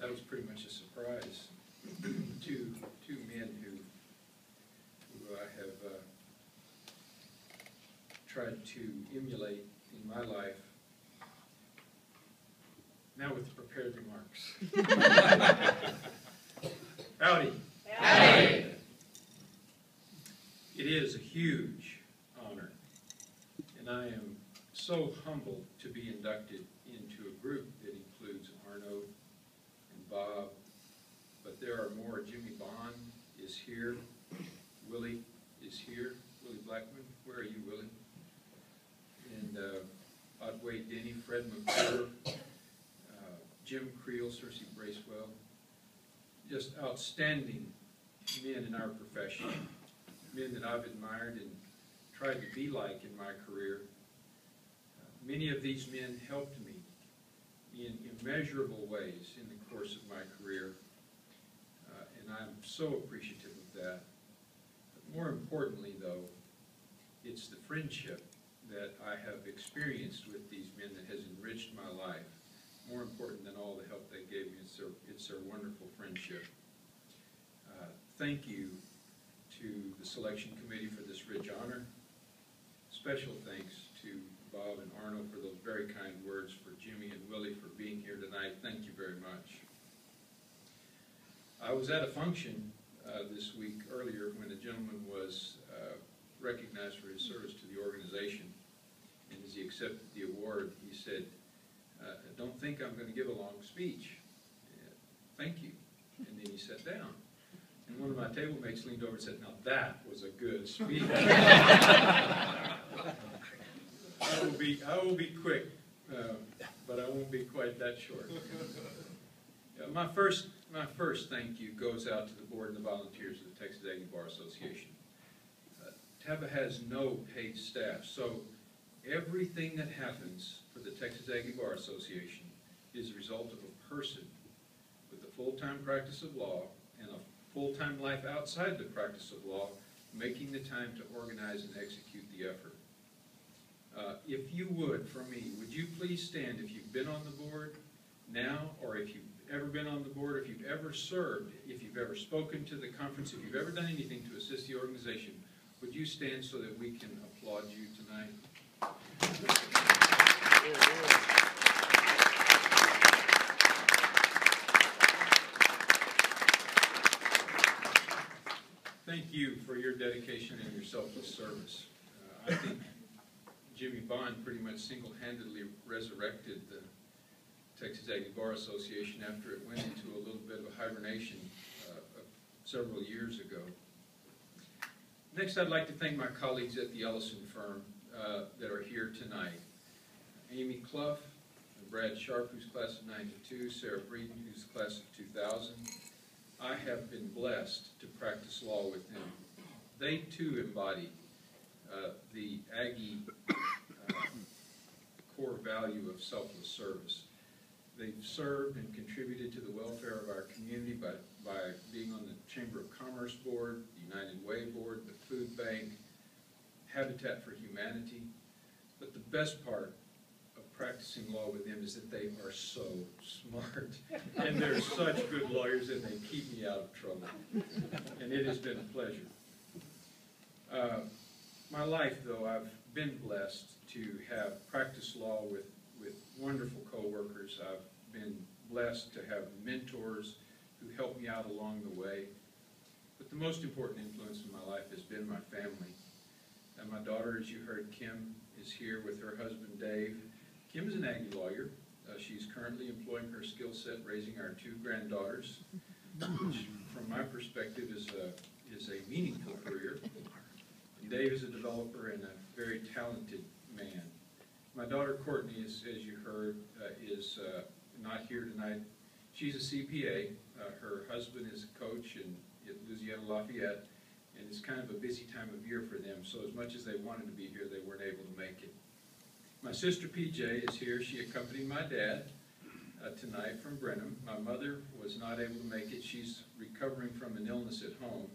That was pretty much a surprise. Two men who I have tried to emulate in my life, now with prepared remarks. Howdy. Howdy. It is a huge honor, and I am so humbled to be inducted into a group that includes Arno and Bob, but there are more. Jimmy Bond is here. Willie is here. Willie Blackman, where are you, Willie? And Otway Denny, Fred McClure, Jim Creel, Cersei Bracewell. Just outstanding men in our profession, men that I've admired and tried to be like in my career. Many of these men helped me in immeasurable ways in the course of my career, and I'm so appreciative of that. But more importantly, though, it's the friendship that I have experienced with these men that has enriched my life. More important than all the help they gave me, it's their wonderful friendship. Thank you to the selection committee for this rich honor. Special thanks to Bob and Arno for those very kind words, for Jimmy and Willie for being here tonight. Thank you very much. I was at a function this week earlier when a gentleman was recognized for his service to the organization. And as he accepted the award, he said, "Don't think I'm going to give a long speech. Thank you." And then he sat down. And one of my table mates leaned over and said, "Now that was a good speech." I will be quick, but I won't be quite that short. My first thank you goes out to the board and the volunteers of the Texas Aggie Bar Association. TABA has no paid staff, so everything that happens for the Texas Aggie Bar Association is a result of a person with a full-time practice of law and a full-time life outside the practice of law, making the time to organize and execute the effort. If you would, for me, would you please stand if you've been on the board now, or if you've ever been on the board, if you've ever served, if you've ever spoken to the conference, if you've ever done anything to assist the organization, would you stand so that we can applaud you tonight? Thank you for your dedication and your selfless service. I think Jimmy Bond pretty much single-handedly resurrected the Texas Aggie Bar Association after it went into a little bit of a hibernation several years ago. Next, I'd like to thank my colleagues at the Ellison firm that are here tonight. Amy Clough, Brad Sharp, who's class of '92, Sarah Breeden, who's class of 2000. I have been blessed to practice law with them. They too embody the Aggie core value of selfless service. They've served and contributed to the welfare of our community by being on the Chamber of Commerce Board, the United Way Board, the Food Bank, Habitat for Humanity. But the best part of practicing law with them is that they are so smart. And they're such good lawyers, and they keep me out of trouble. And it has been a pleasure. My life, though, I've been blessed to have practiced law with wonderful co-workers. I've been blessed to have mentors who helped me out along the way. But the most important influence in my life has been my family. And my daughter, as you heard, Kim, is here with her husband, Dave. Kim is an Aggie lawyer. She's currently employing her skill set raising our 2 granddaughters, which, from my perspective, is a meaningful career. And Dave is a developer and a very talented man. My daughter Courtney, as you heard, is not here tonight. She's a CPA. Her husband is a coach at Louisiana Lafayette, and it's kind of a busy time of year for them, so as much as they wanted to be here, they weren't able to make it. My sister PJ is here. She accompanied my dad tonight from Brenham. My mother was not able to make it. She's recovering from an illness at home.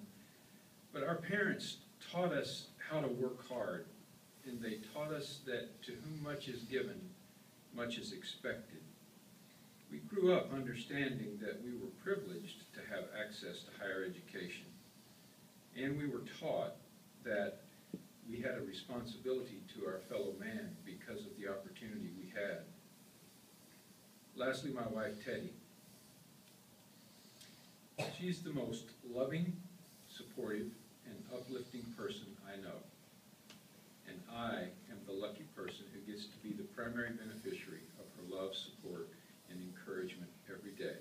But our parents taught us how to work hard, and they taught us that to whom much is given, much is expected. We grew grew up understanding that we were privileged to have access to higher education, and we were taught that we had a responsibility to our fellow man because of the opportunity we had. Lastly, my wife, Teddy. She's the most loving, supportive, and uplifting person I know. And I am the lucky person who gets to be the primary beneficiary of her love, support, and encouragement every day.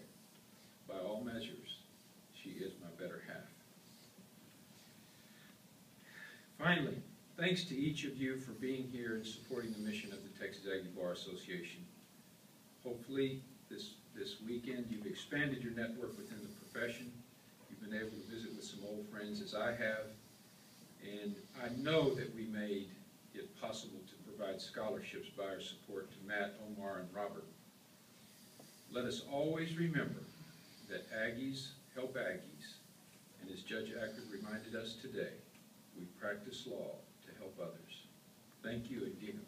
By all measures, she is my better half. Finally, thanks to each of you for being here and supporting the mission of the Texas Aggie Bar Association. Hopefully, this weekend you've expanded your network within the profession. You've been able to visit with some old friends, as I have, and I know that we made it possible to provide scholarships by our support to Matt, Omar, and Robert. Let us always remember that Aggies help Aggies, and as Judge Ackard reminded us today, we practice law to help others. Thank you again